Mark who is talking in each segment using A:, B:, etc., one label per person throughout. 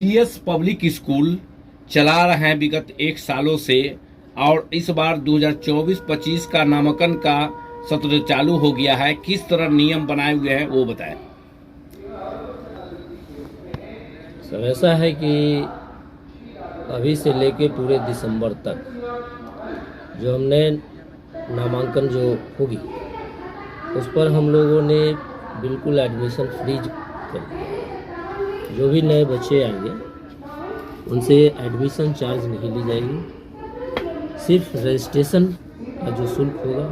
A: PS public school चला रहे हैं विगत 1 सालों से, और इस बार 2024-25 का नामांकन का सत्र चालू हो गया है। किस तरह नियम बनाए हुए हैं वो बताएं।
B: सर, ऐसा है कि अभी से लेके पूरे दिसंबर तक जो हमने नामांकन जो होगी उस पर हम लोगों ने बिल्कुल एडमिशन फ्रीज कर दिया। जो भी नए बच्चे आएंगे उनसे एडमिशन चार्ज नहीं ली जाएगी, सिर्फ रजिस्ट्रेशन का जो शुल्क होगा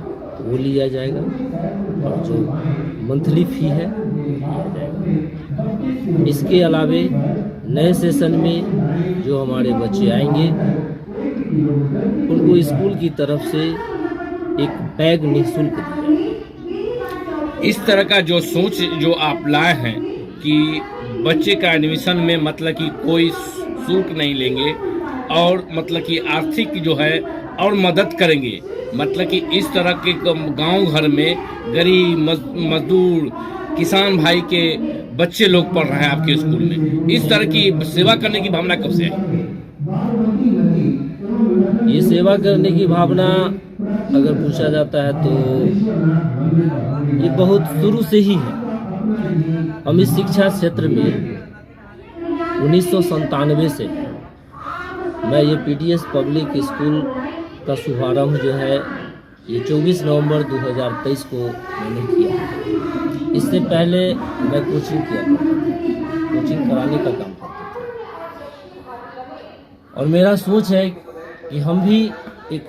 B: वो लिया जाएगा और जो मंथली फ़ी है लिया जाएगा। इसके अलावे नए सेशन में जो हमारे बच्चे आएंगे उनको स्कूल की तरफ से एक बैग निःशुल्क दिया जाएगा।
A: इस तरह का जो सोच जो आप लाए हैं कि बच्चे का एडमिशन में मतलब कि कोई शुल्क नहीं लेंगे और मतलब कि आर्थिक जो है और मदद करेंगे, मतलब कि इस तरह के गांव घर में गरीब मजदूर किसान भाई के बच्चे लोग पढ़ रहे हैं आपके स्कूल में, इस तरह की सेवा करने की भावना कब से आई?
B: ये सेवा करने की भावना अगर पूछा जाता है तो ये बहुत शुरू से ही है। हम इस शिक्षा क्षेत्र में 1997 से मैं ये पीडीएस पब्लिक स्कूल का शुभारंभ जो है ये 24 नवंबर 2023 को मैंने किया। इससे पहले मैं कोचिंग किया करता था, कोचिंग कराने का काम करता था। और मेरा सोच है कि हम भी एक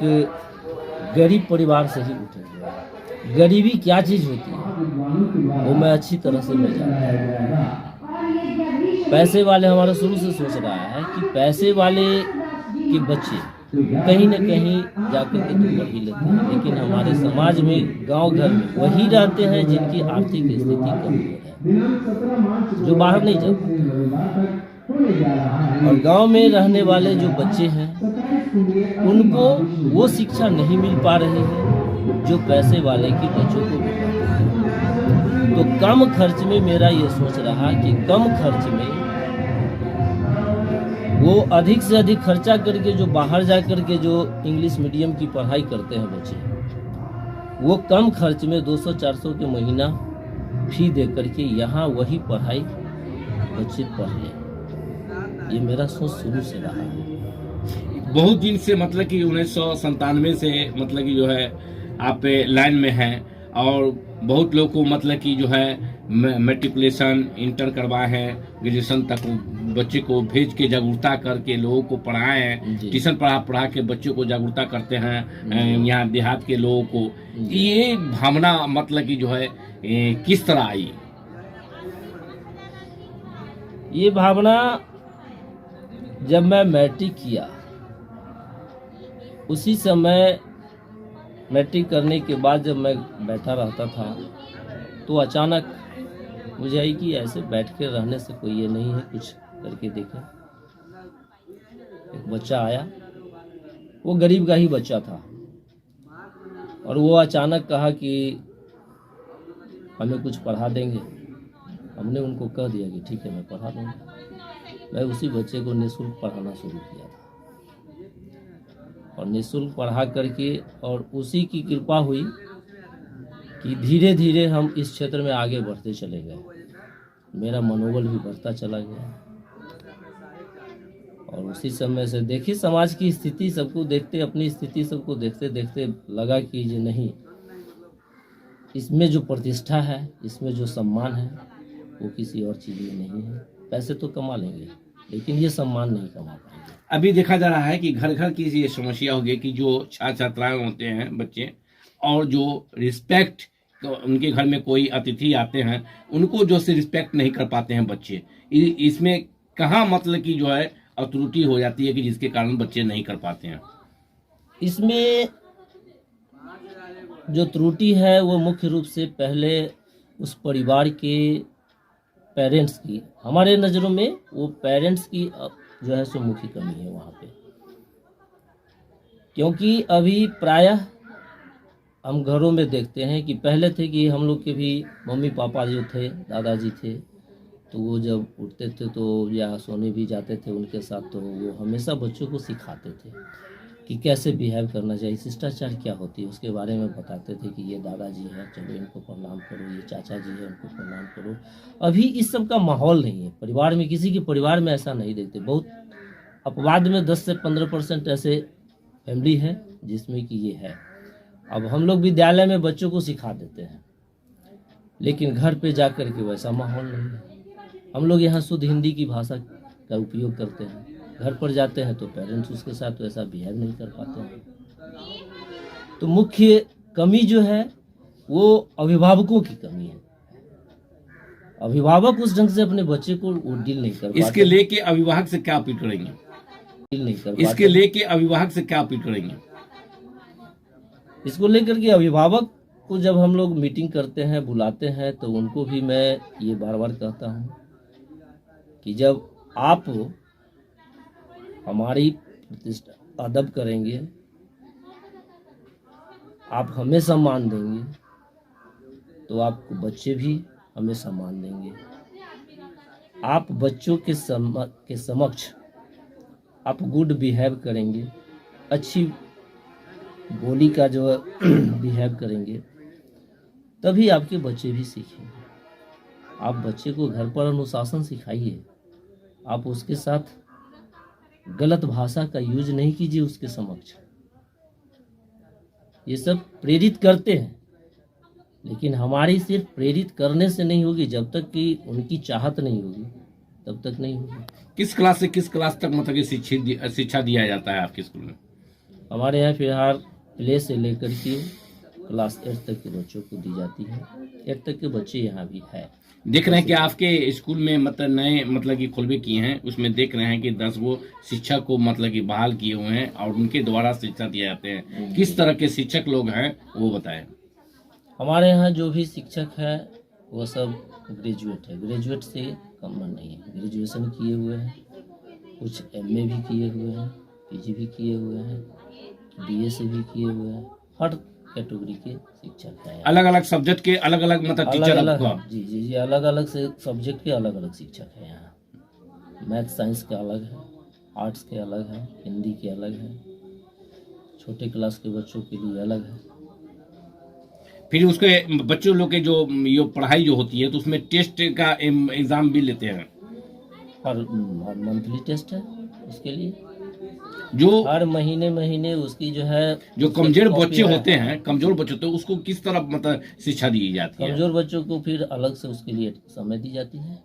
B: गरीब परिवार से ही उठे हुए हैं। गरीबी क्या चीज़ होती है वो मैं अच्छी तरह से मैं जानता हूँ। पैसे वाले हमारा शुरू से सोच रहा है कि पैसे वाले के बच्चे कहीं न कहीं जाकर के तो पढ़ ही लेते हैं, लेकिन हमारे समाज में गांव घर में वही रहते हैं जिनकी आर्थिक स्थिति कमजोर है, जो बाहर नहीं जा पाते। और गांव में रहने वाले जो बच्चे हैं उनको वो शिक्षा नहीं मिल पा रही है जो पैसे वाले के बच्चों को मिल पाती है। तो कम खर्च में मेरा ये सोच रहा कि कम खर्च में वो अधिक से अधिक खर्चा करके जो बाहर जा करके जो इंग्लिश मीडियम की पढ़ाई करते हैं बच्चे, वो कम खर्च में 200-400 के महीना फी दे करके यहाँ वही पढ़ाई बच्चे पढ़ लें। ये मेरा सोच शुरू से रहा है।
A: बहुत दिन से मतलब कि 1997 से मतलब कि जो है आप लाइन में हैं, और बहुत लोग को मतलब कि जो है मेट्रिकुलेशन इंटर करवाए हैं, ग्रेजुएशन तक बच्चे को भेज के जागरूकता करके लोगों को पढ़ाए हैं, ट्यूशन पढ़ा के बच्चों को जागरूकता करते हैं यहाँ देहात के लोगों को। ये भावना मतलब कि जो है किस तरह आई?
B: ये भावना जब मैं मैट्रिक किया उसी समय मैट्रिक करने के बाद जब मैं बैठा रहता था तो अचानक मुझे आई कि ऐसे बैठ के रहने से कोई ये नहीं है, कुछ करके देखें। एक बच्चा आया, वो गरीब का ही बच्चा था, और वो अचानक कहा कि हमें कुछ पढ़ा देंगे। हमने उनको कह दिया कि ठीक है मैं पढ़ा दूँगा। मैं उसी बच्चे को निःशुल्क पढ़ाना शुरू किया था और निःशुल्क पढ़ा करके, और उसी की कृपा हुई कि धीरे धीरे हम इस क्षेत्र में आगे बढ़ते चले गए। मेरा मनोबल भी बढ़ता चला गया, और उसी समय से देखिए समाज की स्थिति सबको देखते, अपनी स्थिति सबको देखते देखते लगा कि ये नहीं, इसमें जो प्रतिष्ठा है, इसमें जो सम्मान है वो किसी और चीज़ में नहीं है। पैसे तो कमा लेंगे लेकिन ये सम्मान नहीं कमा पाएंगे।
A: अभी देखा जा रहा है कि घर घर की ये समस्या हो गई कि जो छात्र छात्राएं होते हैं बच्चे, और जो रिस्पेक्ट, उनके घर में कोई अतिथि आते हैं उनको जो से रिस्पेक्ट नहीं कर पाते हैं बच्चे। इसमें कहाँ मतलब कि जो है त्रुटि हो जाती है कि जिसके कारण बच्चे नहीं कर पाते हैं?
B: इसमें जो त्रुटि है वो मुख्य रूप से पहले उस परिवार के पेरेंट्स की, हमारे नज़रों में वो पेरेंट्स की जो है सो मुख्य कमी है वहाँ पे। क्योंकि अभी प्रायः हम घरों में देखते हैं कि पहले थे कि हम लोग के भी मम्मी पापा जो थे, दादाजी थे, तो वो जब उठते थे तो या सोने भी जाते थे उनके साथ, तो वो हमेशा बच्चों को सिखाते थे कि कैसे बिहेव करना चाहिए, शिष्टाचार क्या होती है उसके बारे में बताते थे कि ये दादाजी हैं, चलो इनको प्रणाम करो, ये चाचा जी हैं, उनको प्रणाम करो। अभी इस सब का माहौल नहीं है परिवार में, किसी के परिवार में ऐसा नहीं देखते। बहुत अपवाद में 10 से 15% ऐसे फैमिली है जिसमें कि ये है। अब हम लोग विद्यालय में बच्चों को सिखा देते हैं, लेकिन घर पे जाकर के वैसा माहौल नहीं है। हम लोग यहाँ शुद्ध हिंदी की भाषा का उपयोग करते हैं, घर पर जाते हैं तो पेरेंट्स उसके साथ वैसा बिहेव नहीं कर पाते हैं। तो मुख्य कमी जो है वो अभिभावकों की कमी है। अभिभावक उस ढंग से अपने बच्चे को वो डील नहीं कर पाते।
A: इसके लेके अभिभावक से क्या अपील करेंगे?
B: डील नहीं कर पाते।
A: इसके लेके अभिभावक से क्या अपील करेंगे?
B: इसको लेकर के अभिभावक को जब हम लोग मीटिंग करते हैं, बुलाते हैं, तो उनको भी मैं ये बार बार कहता हूँ कि जब आप हमारी प्रतिष्ठा अदब करेंगे, आप हमें सम्मान देंगे, तो आपको बच्चे भी हमें सम्मान देंगे। आप बच्चों के समक्ष आप गुड बिहेव करेंगे, अच्छी बोली का जो बिहेव करेंगे, तभी आपके बच्चे भी सीखेंगे। आप बच्चे को घर पर अनुशासन सिखाइए, आप उसके साथ गलत भाषा का यूज नहीं कीजिए उसके समक्ष। ये सब प्रेरित करते हैं, लेकिन हमारी सिर्फ प्रेरित करने से नहीं होगी, जब तक कि उनकी चाहत नहीं होगी तब तक नहीं होगी।
A: किस क्लास से किस क्लास तक मतलब कि शिक्षा दिया जाता है आपके स्कूल में?
B: हमारे यहाँ फिलहाल प्ले से लेकर के क्लास 8 तक के बच्चों को दी जाती है। 8 तक के बच्चे यहाँ भी है।
A: देख रहे हैं कि आपके स्कूल में मतलब नए मतलब कि खुलवे किए हैं, उसमें देख रहे हैं कि 10 वो शिक्षक को मतलब कि बहाल किए हुए हैं और उनके द्वारा शिक्षा दिए जाते हैं। किस तरह के शिक्षक लोग हैं वो बताएं।
B: हमारे यहाँ जो भी शिक्षक है वो सब ग्रेजुएट है, ग्रेजुएट से कम नहीं है। ग्रेजुएशन किए हुए हैं, कुछ MA भी किए हुए हैं, PG भी किए हुए हैं, BA से भी किए हुए हैं। हर कैटेगरी के शिक्षक हैं।
A: अलग अलग सब्जेक्ट के अलग अलग मतलब टीचर आपको?
B: जी, अलग अलग से सब्जेक्ट के अलग अलग शिक्षक हैं यहाँ। मैथ साइंस के अलग है, आर्ट्स के अलग है, हिंदी के अलग है, छोटे क्लास के बच्चों के लिए अलग है।
A: फिर उसके बच्चों लोग के जो ये पढ़ाई जो होती है तो उसमें टेस्ट का एग्जाम भी लेते हैं?
B: हर मंथली टेस्ट है उसके लिए,
A: जो
B: हर महीने उसकी जो है।
A: जो कमजोर बच्चे होते हैं, कमजोर बच्चे होते हैं, उसको किस तरह मतलब शिक्षा दी जाती है?
B: कमजोर बच्चों को फिर अलग से उसके लिए समय दी जाती है।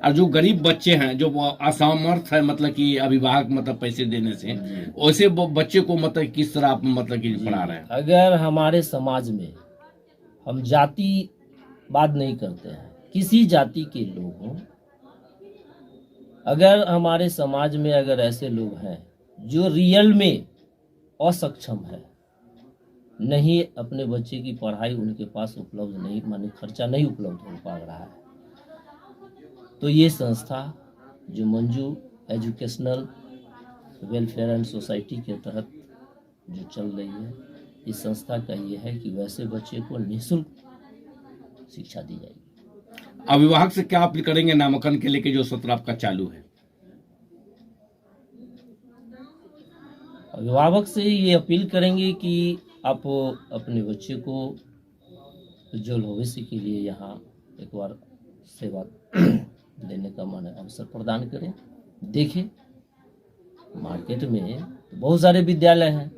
A: और जो गरीब बच्चे हैं, जो असमर्थ है मतलब कि अभिभावक मतलब पैसे देने से, वैसे बच्चे को मतलब किस तरह आप मतलब कि पढ़ा रहे हैं?
B: अगर हमारे समाज में हम जातिवाद नहीं करते हैं, किसी जाति के लोग हों, अगर हमारे समाज में अगर ऐसे लोग हैं जो रियल में असक्षम है, नहीं अपने बच्चे की पढ़ाई उनके पास उपलब्ध नहीं, माने खर्चा नहीं उपलब्ध हो पा रहा है, तो ये संस्था जो Manju educational welfare and society के तहत जो चल रही है, इस संस्था का ये है कि वैसे बच्चे को निःशुल्क शिक्षा दी जाएगी।
A: अभिभावक से क्या अपील करेंगे नामांकन के लेके जो सत्र आपका चालू है?
B: अभिभावक से ये अपील करेंगे कि आप अपने बच्चे को उज्जवल भविष्य के लिए यहाँ एक बार सेवा देने का माने अवसर प्रदान करें। देखें मार्केट में बहुत सारे विद्यालय हैं,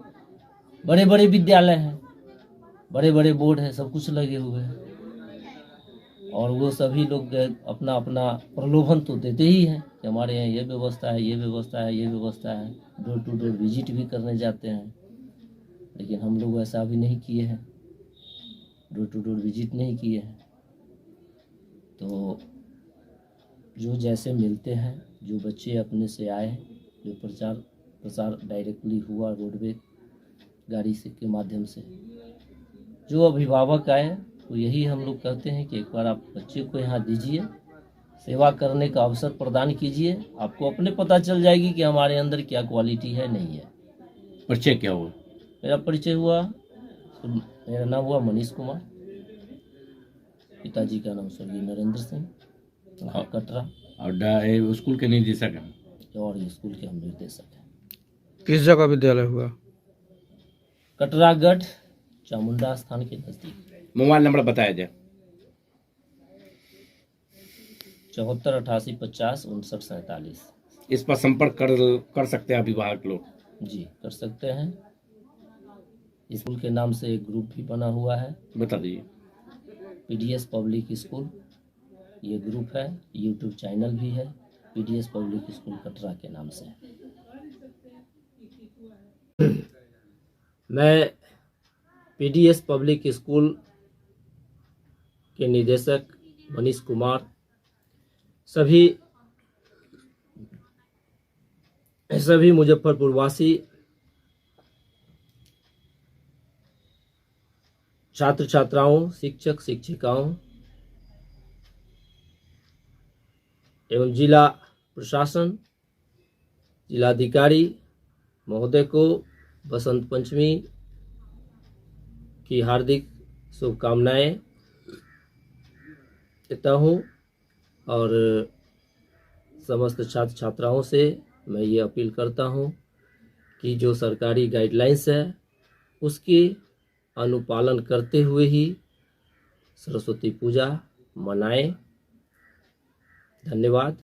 B: बड़े बड़े विद्यालय हैं, बड़े बड़े बोर्ड हैं, सब कुछ लगे हुए हैं, और वो सभी लोग अपना अपना प्रलोभन तो देते ही हैं कि हमारे यहाँ ये व्यवस्था है, ये व्यवस्था है, ये व्यवस्था है। डोर टू डोर विजिट भी करने जाते हैं, लेकिन हम लोग ऐसा अभी नहीं किए हैं, डोर टू डोर विजिट नहीं किए हैं। तो जो जैसे मिलते हैं, जो बच्चे अपने से आए, जो प्रचार डायरेक्टली हुआ रोडवे गाड़ी से के माध्यम से, जो अभिभावक आए, तो यही हम लोग कहते हैं कि एक बार आप बच्चे को यहाँ दीजिए, सेवा करने का अवसर प्रदान कीजिए, आपको अपने पता चल जाएगी कि हमारे अंदर क्या क्वालिटी है, नहीं है।
A: परिचय क्या हुआ?
B: मेरा परिचय हुआ, मेरा नाम हुआ मनीष कुमार। पिताजी का नाम स्वर्गीय नरेंद्र सिंह,
A: हाँ।
B: कटरा,
A: और स्कूल के निदेशक हैं।
B: और स्कूल के हम निर्देशक हैं।
C: किस जगह विद्यालय हुआ?
B: कटरागढ़ चामुंडा स्थान के नजदीक।
A: मोबाइल नंबर बताया जाए।
B: 74 88 50 59 47।
A: इस पर संपर्क कर सकते हैं अभिभावक लोग।
B: जी कर सकते हैं। स्कूल के नाम से एक ग्रुप भी बना हुआ है,
A: बता दीजिए।
B: पीडीएस पब्लिक स्कूल ये ग्रुप है। यूट्यूब चैनल भी है, पीडीएस पब्लिक स्कूल कटरा के नाम से। मैं पीडीएस पब्लिक स्कूल के निदेशक मनीष कुमार सभी मुजफ्फरपुर वासी छात्र छात्राओं, शिक्षक शिक्षिकाओं एवं जिला प्रशासन, जिलाधिकारी महोदय को बसंत पंचमी की हार्दिक शुभकामनाएं देता हूं और समस्त छात्र छात्राओं से मैं ये अपील करता हूं कि जो सरकारी गाइडलाइंस है उसके अनुपालन करते हुए ही सरस्वती पूजा मनाएं। धन्यवाद।